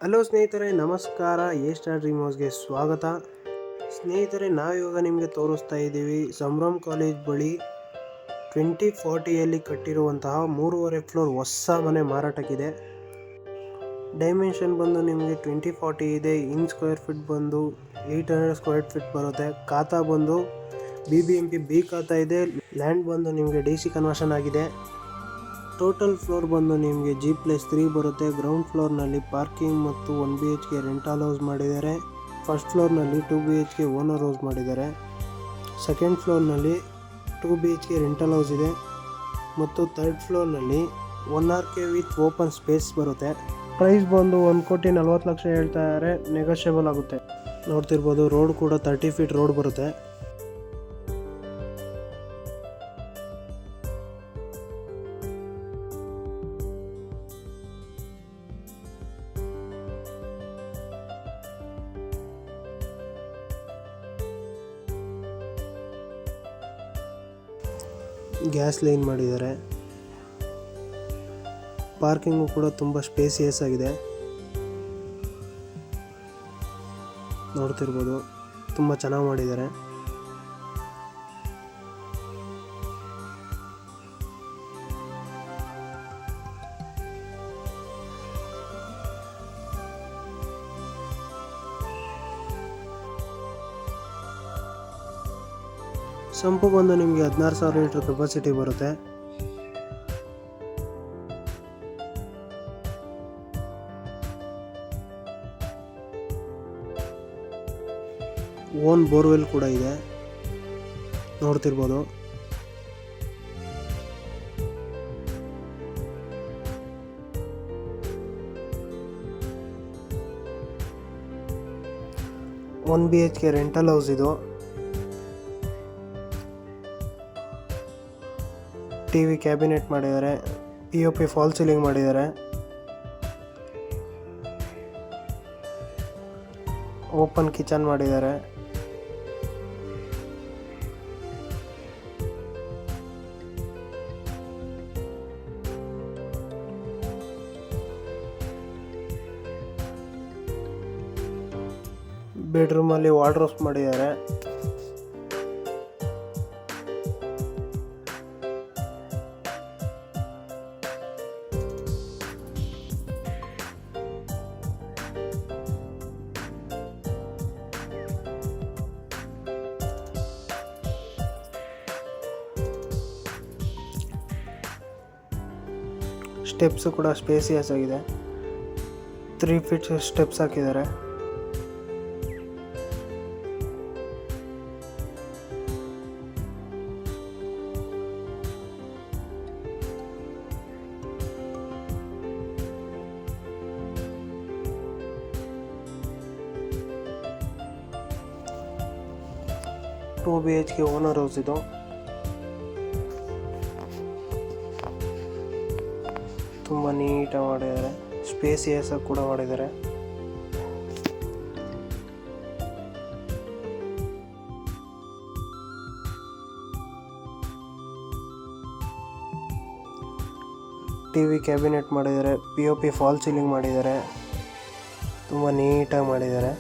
Hello ಸ್ನೇಹಿತರೆ, ನಮಸ್ಕಾರ. A star dream ಹೌಸ್ಗೆ ಸ್ವಾಗತ. ಸ್ನೇಹಿತರೆ, ನಾವಿವಾಗ ನಿಮಗೆ ತೋರಿಸ್ತಾ ಇದ್ದೀವಿ ಸಂಭ್ರಮ್ ಕಾಲೇಜ್ ಬಳಿ 2040ಯಲ್ಲಿ ಕಟ್ಟಿರುವಂತಹ 3.5 ಫ್ಲೋರ್ ಹೊಸ ಮನೆ ಮಾರಾಟಕ್ಕಿದೆ. ಡೈಮೆನ್ಷನ್ ಬಂದು ನಿಮಗೆ 2040 ಇದೆ. ಇನ್ ಸ್ಕ್ವೇರ್ ಫೀಟ್ ಬಂದು 800 ಸ್ಕ್ವೇರ್ ಫೀಟ್ ಬರುತ್ತೆ. ಖಾತಾ ಬಂದು BBMP ಬಿ ಖಾತಾ ಇದೆ. ಲ್ಯಾಂಡ್ ಬಂದು ನಿಮಗೆ DC ಕನ್ವರ್ಷನ್ ಆಗಿದೆ. ಟೋಟಲ್ ಫ್ಲೋರ್ ಬಂದು ನಿಮಗೆ G+3 ಬರುತ್ತೆ. ಗ್ರೌಂಡ್ ಫ್ಲೋರ್ನಲ್ಲಿ ಪಾರ್ಕಿಂಗ್ ಮತ್ತು 1 BHK ರೆಂಟಲ್ ಹೌಸ್ ಮಾಡಿದ್ದಾರೆ. ಫಸ್ಟ್ ಫ್ಲೋರ್ನಲ್ಲಿ 2 BHK ಓನರ್ ಹೌಸ್ ಮಾಡಿದ್ದಾರೆ. ಸೆಕೆಂಡ್ ಫ್ಲೋರ್ನಲ್ಲಿ 2 BHK ರೆಂಟಲ್ ಹೌಸ್ ಇದೆ ಮತ್ತು ಥರ್ಡ್ ಫ್ಲೋರ್ನಲ್ಲಿ 1 RK ವಿತ್ ಓಪನ್ ಸ್ಪೇಸ್ ಬರುತ್ತೆ. ಪ್ರೈಸ್ ಬಂದು 1,40,00,000 ಹೇಳ್ತಾ ಇದ್ದಾರೆ. ನೆಗೋಷಿಯಬಲ್ ಆಗುತ್ತೆ. ನೋಡ್ತಿರ್ಬೋದು, ರೋಡ್ ಕೂಡ 30 ಫೀಟ್ ರೋಡ್ ಬರುತ್ತೆ. ಗ್ಯಾಸ್ ಲೈನ್ ಮಾಡಿದ್ದಾರೆ. ಪಾರ್ಕಿಂಗು ಕೂಡ ತುಂಬ ಸ್ಪೇಸಿಯಸ್ ಆಗಿದೆ. ನೋಡ್ತಿರ್ಬೋದು, ತುಂಬ ಚೆನ್ನಾಗಿ ಮಾಡಿದ್ದಾರೆ. ಸಂಪು ಬಂದು ನಿಮಗೆ 16,000 ಲೀಟರ್ ಕೆಪಾಸಿಟಿ ಬರುತ್ತೆ. ಓನ್ ಬೋರ್ವೆಲ್ ಕೂಡ ಇದೆ. ನೋಡ್ತಿರ್ಬೋದು. ಒನ್ BHK ರೆಂಟಲ್ ಹೌಸ್ ಇದು. TV ಕ್ಯಾಬಿನೆಟ್ ಮಾಡಿದ್ದಾರೆ. POP ಫಾಲ್ ಸೀಲಿಂಗ್ ಮಾಡಿದ್ದಾರೆ. ಓಪನ್ ಕಿಚನ್ ಮಾಡಿದ್ದಾರೆ. ಬೆಡ್ರೂಮಲ್ಲಿ ವಾರ್ಡ್ರೋಬ್ಸ್ ಮಾಡಿದ್ದಾರೆ. ಸ್ಟೆಪ್ಸು ಕೂಡ ಸ್ಪೇಸಿಯಸ್ ಆಗಿದೆ. 3 ಫೀಟ್ ಸ್ಟೆಪ್ಸ್ ಹಾಕಿದ್ದಾರೆ. ಟೂ BHK ಓನರ್ ಹೌಸ್ ಇದು. ತುಂಬ ನೀಟಾಗಿ ಮಾಡಿದ್ದಾರೆ. ಸ್ಪೇಸಿಯಸ್ ಕೂಡ ಮಾಡಿದ್ದಾರೆ. TV ಕ್ಯಾಬಿನೆಟ್ ಮಾಡಿದ್ದಾರೆ. POP ಫಾಲ್ ಸೀಲಿಂಗ್ ಮಾಡಿದ್ದಾರೆ. ತುಂಬ ನೀಟಾಗಿ ಮಾಡಿದ್ದಾರೆ.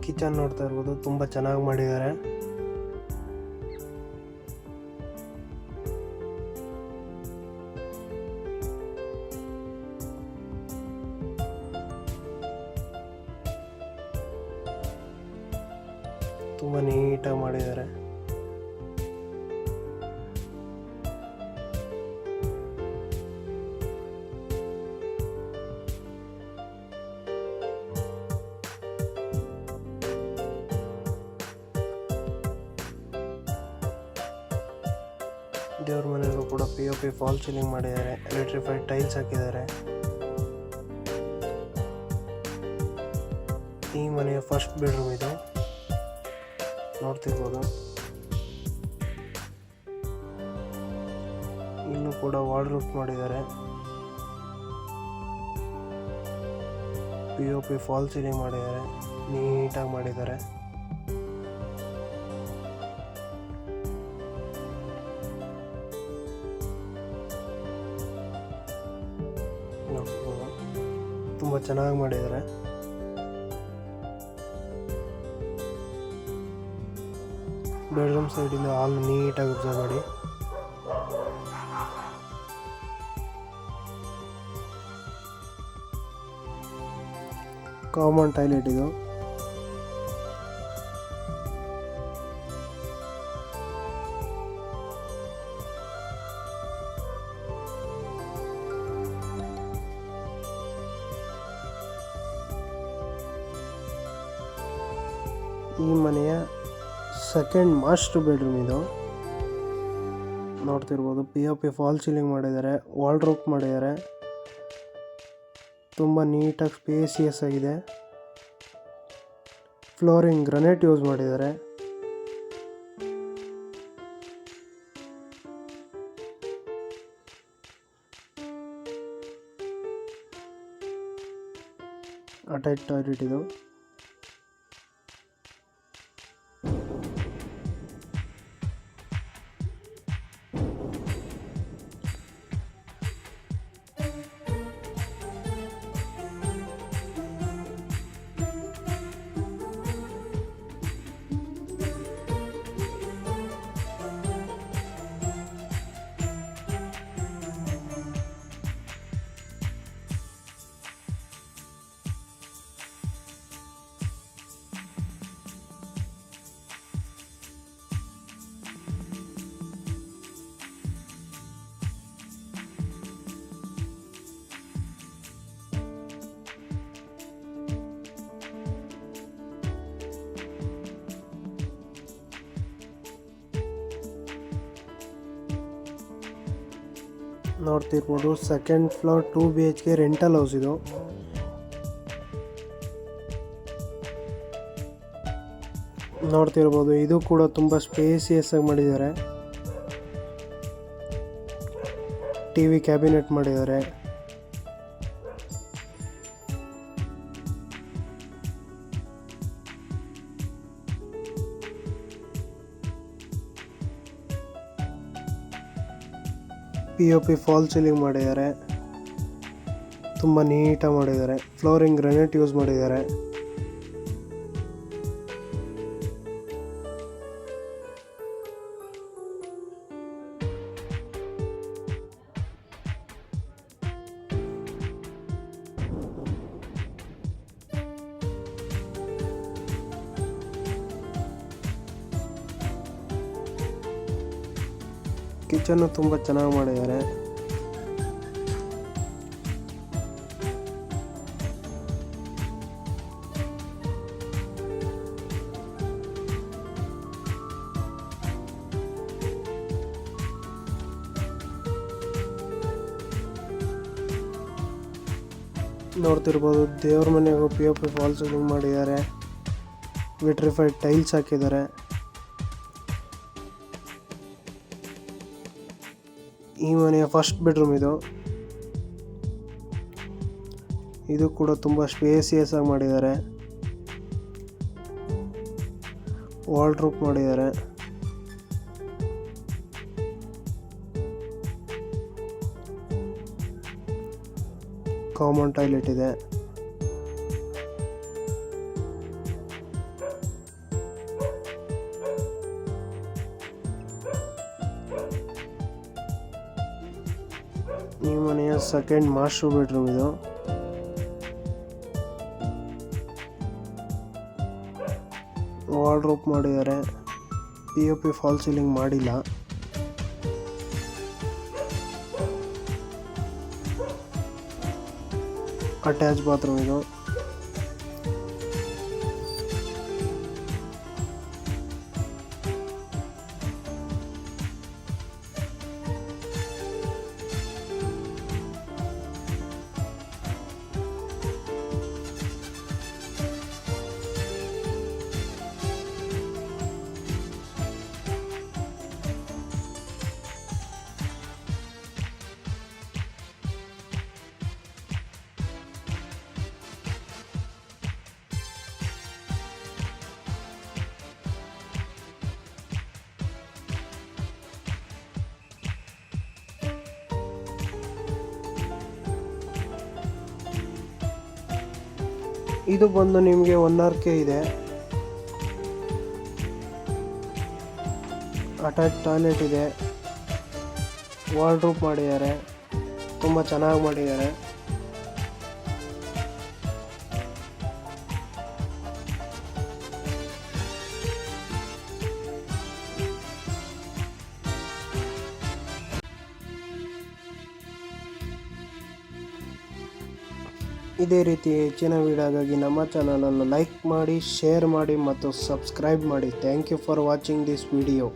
ಕಿಚನ್ ನೋಡ್ತಾ ಇರ್ಬೋದು, ತುಂಬ ಚೆನ್ನಾಗಿ ಮಾಡಿದ್ದಾರೆ. ತುಂಬ ನೀಟಾಗಿ ಮಾಡಿದ್ದಾರೆ. ದೇವ್ರ ಮನೆಗೂ ಕೂಡ POP ಫಾಲ್ ಸೀಲಿಂಗ್ ಮಾಡಿದ್ದಾರೆ. ಎಲೆಕ್ಟ್ರಿಫೈಡ್ ಟೈಲ್ಸ್ ಹಾಕಿದ್ದಾರೆ. ಈ ಮನೆಯ ಫಸ್ಟ್ ಬೆಡ್ರೂಮ್ ಇದು. ನೋಡ್ತಿರ್ಬೋದು. ಇನ್ನು ಇದನ್ನು ಕೂಡ ವಾರ್ಡ್ರೋಬ್ ಮಾಡಿದ್ದಾರೆ. POP ಫಾಲ್ ಸೀಲಿಂಗ್ ಮಾಡಿದ್ದಾರೆ, ನೀಟಾಗಿ ಮಾಡಿದ್ದಾರೆ. ತುಂಬ ಚೆನ್ನಾಗಿ ಮಾಡಿದ್ದಾರೆ. ಬೆಡ್ರೂಮ್ ಸೈಡಿಂದ ಹಾಲ್ ನೀಟಾಗಿ ಅಬ್ಸರ್ವ್ ಮಾಡಿ. ಕಾಮನ್ ಟಾಯ್ಲೆಟ್ ಇದು. ಈ ಮನೆಯ ಸೆಕೆಂಡ್ ಮಾಸ್ಟರ್ ಬೆಡ್ರೂಮ್ ಇದು. ನೋಡ್ತಿರ್ಬೋದು, POP ಫಾಲ್ ಸೀಲಿಂಗ್ ಮಾಡಿದ್ದಾರೆ, ವಾರ್ಡ್ರೋಬ್ ಮಾಡಿದ್ದಾರೆ. ತುಂಬ ನೀಟಾಗಿ ಸ್ಪೇಸಿಯಸ್ ಆಗಿದೆ. ಫ್ಲೋರಿಂಗ್ ಗ್ರನೈಟ್ ಯೂಸ್ ಮಾಡಿದ್ದಾರೆ. ಅಟ್ಯಾಚ್ ಟಾಯ್ಲೆಟ್ ಇದು. ನೋಡ್ತಿರ್ಬೋದು, second floor 2 BHK rental house ಇದು. ನೋಡ್ತಿರ್ಬೋದು, ಇದು ಕೂಡ ತುಂಬ ಸ್ಪೇಸಿಯಸ್ ಆಗಿ ಮಾಡಿದ್ದಾರೆ. TV ಕ್ಯಾಬಿನೆಟ್ ಮಾಡಿದ್ದಾರೆ. POP ಫಾಲ್ ಸೀಲಿಂಗ್ ಮಾಡಿದ್ದಾರೆ, ತುಂಬ ನೀಟಾಗಿ ಮಾಡಿದ್ದಾರೆ. ಫ್ಲೋರಿಂಗ್ ಗ್ರನೈಟ್ ಯೂಸ್ ಮಾಡಿದ್ದಾರೆ. ಕಿಚನ್ನು ತುಂಬ ಚೆನ್ನಾಗಿ ಮಾಡಿದ್ದಾರೆ. ನೋಡ್ತಿರ್ಬೋದು, ದೇವ್ರ ಮನೆಗೂ POP ಫಾಲ್ ಸೀಲಿಂಗ್ ಮಾಡಿದ್ದಾರೆ. ವಿಟ್ರಿಫೈಡ್ ಟೈಲ್ಸ್ ಹಾಕಿದ್ದಾರೆ. ಈ ಮನೆಯ ಫಸ್ಟ್ ಬೆಡ್ರೂಮ್ ಇದು. ಇದು ಕೂಡ ತುಂಬ ಸ್ಪೇಸಿಯಸ್ ಆಗಿ ಮಾಡಿದ್ದಾರೆ. ವಾರ್ಡ್ರೋಬ್ ಮಾಡಿದ್ದಾರೆ. ಕಾಮನ್ ಟಾಯ್ಲೆಟ್ ಇದೆ. ಈ ಮನೆಯ ಸೆಕೆಂಡ್ ಮಾಸ್ಟರ್ ಬೆಡ್ರೂಮ್ ಇದು. ವಾರ್ಡ್ರೋಬ್ ಮಾಡಿದ್ದಾರೆ. POP ಫಾಲ್ ಸೀಲಿಂಗ್ ಮಾಡಿಲ್ಲ. ಅಟ್ಯಾಚ್ ಬಾತ್ರೂಮ್ ಇದು. ಇದು ಬಂದು ನಿಮಗೆ 1 RK ಇದೆ. ಅಟ್ಯಾಚ್ ಟಾಯ್ಲೆಟ್ ಇದೆ, ವಾರ್ಡ್ರೋಬ್ ಮಾಡಿದ್ದಾರೆ, ತುಂಬ ಚೆನ್ನಾಗಿ ಮಾಡಿದ್ದಾರೆ. ಇದೇ ರೀತಿ ಹೆಚ್ಚಿನ ವಿಡಿಯೋಗಾಗಿ ನಮ್ಮ ಚಾನಲನ್ನು ಲೈಕ್ ಮಾಡಿ, ಶೇರ್ ಮಾಡಿ ಮತ್ತು ಸಬ್ಸ್ಕ್ರೈಬ್ ಮಾಡಿ. Thank you for watching this video.